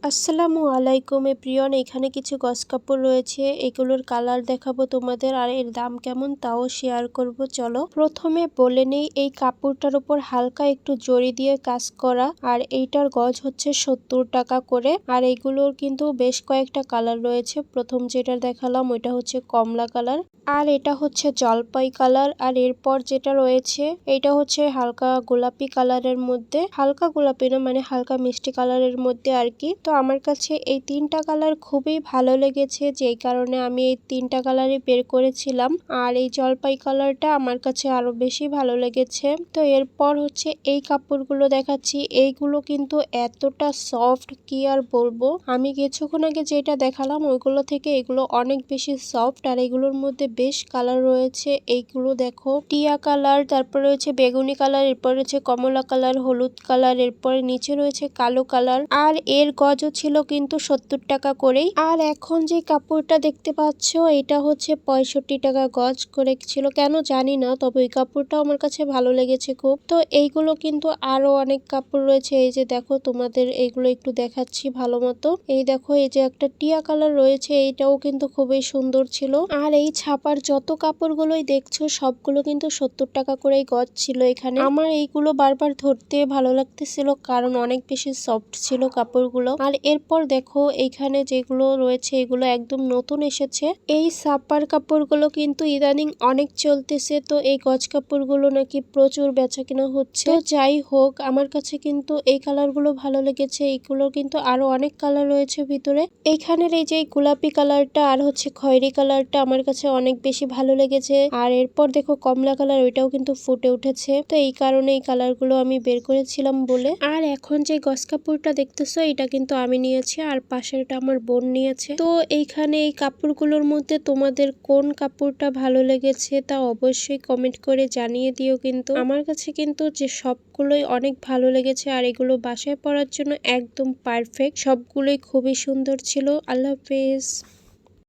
আসসালামু আলাইকুম এভরিওয়ান। এখানে কিছু গস কাপড় রয়েছে, এগুলোর কালার দেখাবো তোমাদের আর এর দাম কেমন তাও শেয়ার করব। চলো প্রথমে বলে নেই, এই কাপড়টার উপর হালকা একটু জরি দিয়ে কাজ করা আর এইটার গজ হচ্ছে 70 টাকা করে। আর এইগুলোর কিন্তু বেশ কয়েকটা কালার রয়েছে। প্রথম যেটা দেখালাম ওইটা হচ্ছে কমলা কালার, আর এটা হচ্ছে জলপাই কালার, আর এরপর যেটা রয়েছে এটা হচ্ছে হালকা গোলাপি কালারের মধ্যে, হালকা গোলাপি না মানে হালকা মিষ্টি কালারের মধ্যে আর কি। তো আমার কাছে এই তিনটা কালার খুবই ভালো লেগেছে, যেই কারণে আমি এই তিনটা কালারই বের করেছিলাম। আর এই জলপাই কালারটা আমার কাছে আরো বেশি ভালো লেগেছে। তো এরপর হচ্ছে এই কাপড়গুলো দেখাচ্ছি, এইগুলো কিন্তু এতটা সফট কি আর বলবো। আমি কিছুক্ষণ আগে যেটা দেখালাম ওইগুলো থেকে এগুলো অনেক বেশি সফট, আর এগুলোর মধ্যে বেশ কালার রয়েছে। এইগুলো দেখো টিয়া কালার, তারপর রয়েছে বেগুনি কালার, এরপর রয়েছে কমলা কালার, হলুদ কালার, এরপর নিচে রয়েছে কালো কালার। আর এর গজও ছিল কিন্তু 70 টাকা করেই। আর এখন যে কাপড়টা দেখতে পাচ্ছ এটা হচ্ছে 65 টাকা গজ করে ছিল, কেন জানি না, তবে ওই কাপড়টাও আমার কাছে ভালো লেগেছে খুব। তো এইগুলো কিন্তু আরো অনেক কাপড় রয়েছে, এই যে দেখো তোমাদের এইগুলো একটু দেখাচ্ছি ভালো মতো। এই দেখো এই যে একটা টিয়া কালার রয়েছে, এইটাও কিন্তু খুবই সুন্দর ছিল। আর এই ছাপার যত কাপড়গুলোই দেখছো সবগুলো কিন্তু 70 টাকা করেই গজ ছিল এখানে। আমার এইগুলো বারবার ধরতে ভালো লাগতেছিল কারণ অনেক বেশি সফট ছিল কাপড়গুলো। আর এরপর দেখো এইখানে যেগুলো রয়েছে এগুলো একদম নতুন এসেছে। এই ছাপার কাপড়গুলো কিন্তু ইদানিং অনেক চলতেছে, তো এই গজ কাপড়গুলো নাকি প্রচুর বেচা কিনা হচ্ছে। তো যাই হোক, আমার কাছে কিন্তু এই কালারগুলো ভালো লেগেছে। এইগুলো কিন্তু আরো অনেক কালার রয়েছে ভিতরে। এইখানের এই যে গোলাপি কালারটা আর হচ্ছে খয়েরি কালারটা আমার কাছে অনেক বেশি ভালো লেগেছে। আর এরপর দেখো কমলা কালার, ওইটাও কিন্তু ফুটে উঠেছে। তো এই কারণে এই কালারগুলো আমি বের করেছিলাম বলে। আর এখন যে গস কাপড়টা দেখতেছো এটা কিন্তু আমি নিয়েছি, আর পাশেরটা আমার বোন নিয়েছে। তো এইখানে এই কাপড়গুলোর মধ্যে তোমাদের কোন কাপড়টা ভালো লেগেছে তা অবশ্যই কমেন্ট করে জানিয়ে দিও। কিন্তু আমার কাছে কিন্তু যে সবগুলোই অনেক ভালো লেগেছে, আর এগুলো বাসায় পরার জন্য একদম পারফেক্ট। সবগুলোই খুবই সুন্দর ছিল। আল্লাহ হাফেজ।